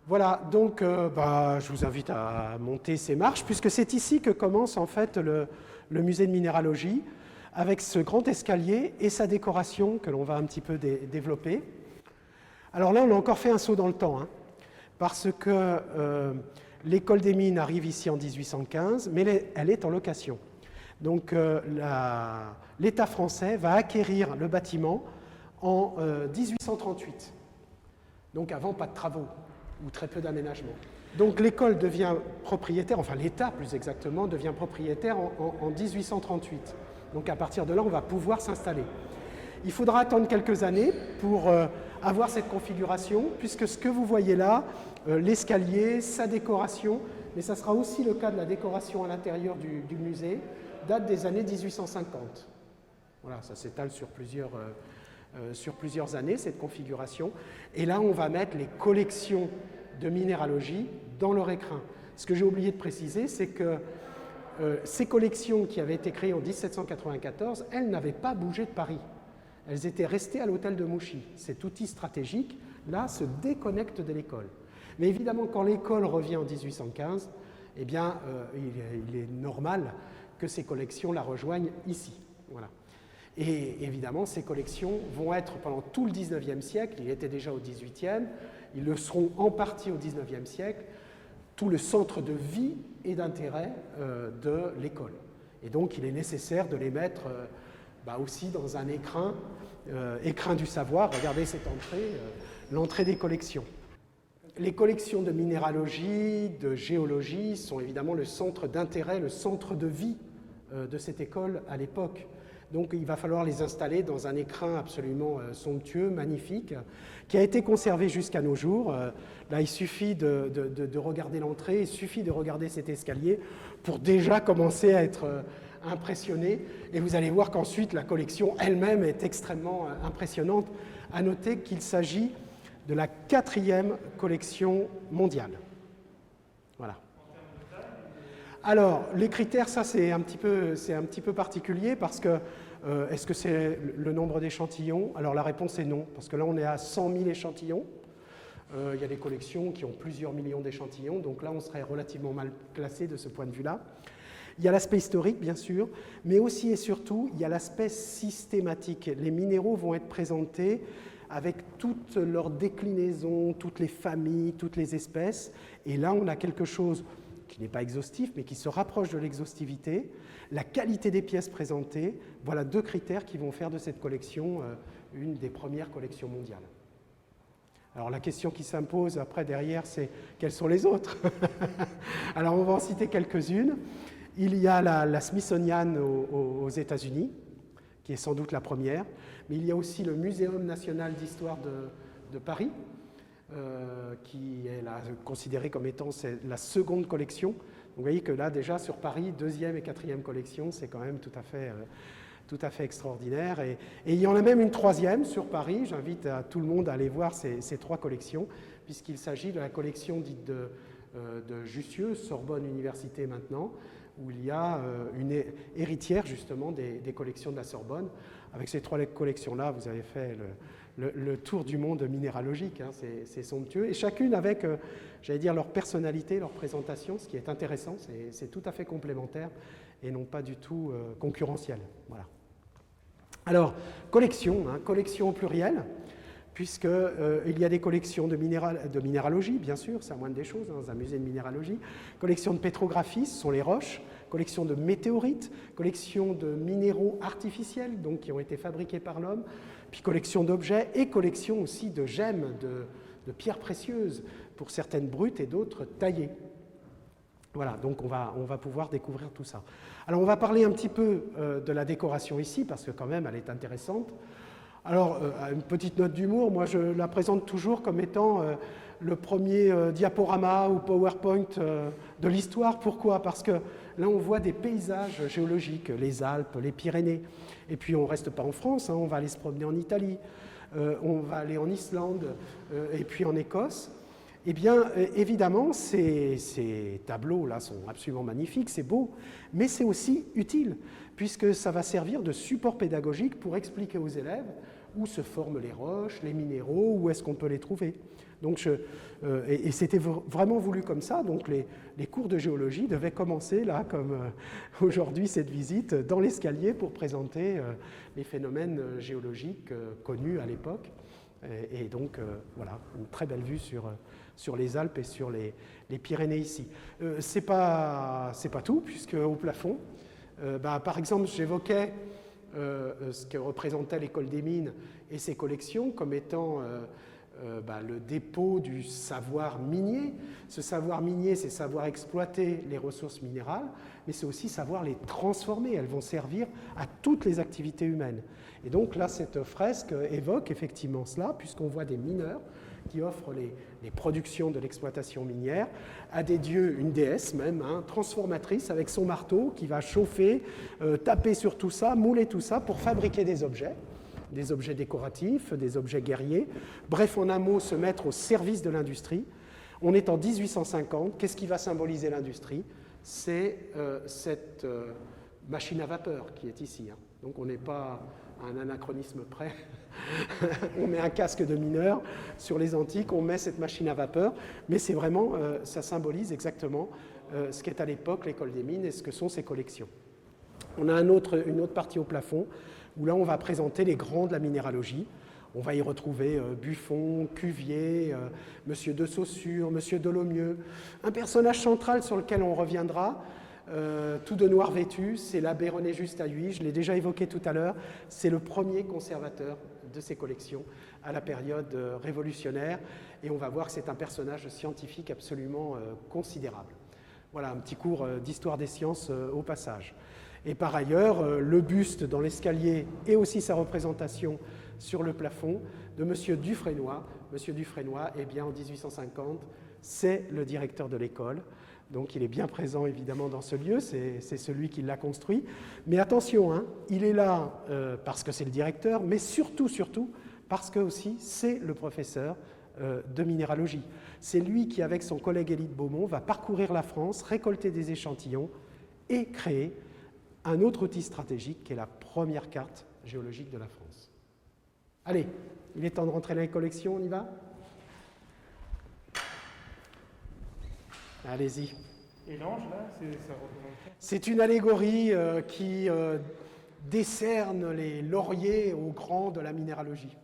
Voilà, donc je vous invite à monter ces marches, puisque c'est ici que commence en fait le musée de minéralogie, avec ce grand escalier et sa décoration que l'on va un petit peu développer. Alors là, on a encore fait un saut dans le temps, hein, parce que l'école des mines arrive ici en 1815, mais elle est en location. Donc l'État français va acquérir le bâtiment en 1838. Donc avant, pas de travaux, ou très peu d'aménagements. Donc l'école devient propriétaire, enfin l'État plus exactement, devient propriétaire en 1838. Donc à partir de là, on va pouvoir s'installer. Il faudra attendre quelques années pour avoir cette configuration, puisque ce que vous voyez là, l'escalier, sa décoration, mais ça sera aussi le cas de la décoration à l'intérieur du musée, date des années 1850. Voilà, ça s'étale sur plusieurs années, cette configuration. Et là, on va mettre les collections de minéralogie dans leur écrin. Ce que j'ai oublié de préciser, c'est que ces collections qui avaient été créées en 1794, elles n'avaient pas bougé de Paris. Elles étaient restées à l'hôtel de Mouchy. Cet outil stratégique, là, se déconnecte de l'école. Mais évidemment, quand l'école revient en 1815, eh bien, il est normal que ces collections la rejoignent ici. Voilà. Et évidemment, ces collections vont être pendant tout le XIXe siècle, il était déjà au XVIIIe, ils le seront en partie au XIXe siècle, tout le centre de vie et d'intérêt de l'école. Et donc, il est nécessaire de les mettre aussi dans un écrin du savoir. Regardez cette entrée, l'entrée des collections. Les collections de minéralogie, de géologie sont évidemment le centre d'intérêt, le centre de vie de cette école à l'époque. Donc il va falloir les installer dans un écrin absolument somptueux, magnifique, qui a été conservé jusqu'à nos jours. Là, il suffit de regarder l'entrée, il suffit de regarder cet escalier pour déjà commencer à être impressionné. Et vous allez voir qu'ensuite, la collection elle-même est extrêmement impressionnante. À noter qu'il s'agit de la 4e collection mondiale. Voilà. Alors, les critères, ça c'est un petit peu particulier parce que est-ce que c'est le nombre d'échantillons? Alors la réponse est non, parce que là on est à 100 000 échantillons. Il y a des collections qui ont plusieurs millions d'échantillons, donc là on serait relativement mal classé de ce point de vue-là. Il y a l'aspect historique, bien sûr, mais aussi et surtout, il y a l'aspect systématique. Les minéraux vont être présentés avec toutes leurs déclinaisons, toutes les familles, toutes les espèces, et là on a quelque chose qui n'est pas exhaustif, mais qui se rapproche de l'exhaustivité, la qualité des pièces présentées, voilà 2 critères qui vont faire de cette collection une des premières collections mondiales. Alors la question qui s'impose après derrière, c'est quelles sont les autres? Alors on va en citer quelques-unes. Il y a la Smithsonian aux États-Unis, qui est sans doute la première, mais il y a aussi le Muséum national d'histoire de Paris, qui est là, considéré comme étant la 2e collection. Donc, vous voyez que là, déjà, sur Paris, 2e et 4e collection, c'est quand même tout à fait extraordinaire. Et il y en a même une 3e sur Paris. J'invite tout le monde à aller voir ces 3 collections, puisqu'il s'agit de la collection dite de Jussieu, Sorbonne Université maintenant, où il y a une héritière justement des collections de la Sorbonne. Avec ces 3 collections-là, vous avez fait le tour du monde minéralogique, hein, c'est somptueux, et chacune avec, j'allais dire, leur personnalité, leur présentation, ce qui est intéressant, c'est tout à fait complémentaire et non pas du tout concurrentiel. Voilà. Alors, collection au pluriel, puisqu'il y a des collections de minéralogie, bien sûr, c'est la moindre des choses, hein, dans un musée de minéralogie, collection de pétrographie, ce sont les roches, collection de météorites, collection de minéraux artificiels, donc qui ont été fabriqués par l'homme, puis collection d'objets et collection aussi de gemmes, de pierres précieuses, pour certaines brutes et d'autres taillées. Voilà, donc on va pouvoir découvrir tout ça. Alors on va parler un petit peu de la décoration ici, parce que quand même elle est intéressante. Alors, une petite note d'humour, moi je la présente toujours comme étant le premier diaporama ou PowerPoint de l'histoire. Pourquoi? Parce que là on voit des paysages géologiques, les Alpes, les Pyrénées, et puis on ne reste pas en France, hein, on va aller se promener en Italie, on va aller en Islande, et puis en Écosse. Eh bien, évidemment, ces tableaux-là sont absolument magnifiques, c'est beau, mais c'est aussi utile, puisque ça va servir de support pédagogique pour expliquer aux élèves où se forment les roches, les minéraux, où est-ce qu'on peut les trouver. Donc et c'était vraiment voulu comme ça, donc les cours de géologie devaient commencer là, comme aujourd'hui cette visite, dans l'escalier pour présenter les phénomènes géologiques connus à l'époque. Et donc voilà, une très belle vue sur les Alpes et sur les Pyrénées ici. C'est pas tout, puisque au plafond, par exemple, j'évoquais ce que représentait l'école des mines et ses collections comme étant le dépôt du savoir minier. Ce savoir minier, c'est savoir exploiter les ressources minérales, mais c'est aussi savoir les transformer. Elles vont servir à toutes les activités humaines. Et donc là, cette fresque évoque effectivement cela, puisqu'on voit des mineurs qui offrent les productions de l'exploitation minière à des dieux, une déesse même, transformatrice avec son marteau qui va chauffer, taper sur tout ça, mouler tout ça pour fabriquer des objets décoratifs, des objets guerriers. Bref, en un mot, se mettre au service de l'industrie. On est en 1850. Qu'est-ce qui va symboliser l'industrie? C'est cette machine à vapeur qui est ici. Donc on n'est pas à un anachronisme près. On met un casque de mineur sur les antiques, on met cette machine à vapeur, mais c'est vraiment, ça symbolise exactement ce qu'est à l'époque l'école des mines et ce que sont ses collections. On a une autre partie au plafond où là on va présenter les grands de la minéralogie. On va y retrouver Buffon, Cuvier, Monsieur de Saussure, Monsieur Dolomieu. Un personnage central sur lequel on reviendra, tout de noir vêtu, c'est l'abbé René Juste à Huy, je l'ai déjà évoqué tout à l'heure, c'est le premier conservateur de ces collections à la période révolutionnaire, et on va voir que c'est un personnage scientifique absolument considérable. Voilà, un petit cours d'histoire des sciences au passage. Et par ailleurs, le buste dans l'escalier et aussi sa représentation sur le plafond de M. Dufresnoy. M. Dufresnoy, eh bien, en 1850, c'est le directeur de l'école. Donc il est bien présent évidemment dans ce lieu, c'est celui qui l'a construit. Mais attention, il est là parce que c'est le directeur, mais surtout parce que aussi c'est le professeur de minéralogie. C'est lui qui, avec son collègue Élie de Beaumont, va parcourir la France, récolter des échantillons et créer un autre outil stratégique qui est la première carte géologique de la France. Allez, il est temps de rentrer dans les collections, on y va ? Allez-y. Et l'ange, là, ça représente quoi ? C'est une allégorie qui décerne les lauriers aux grands de la minéralogie.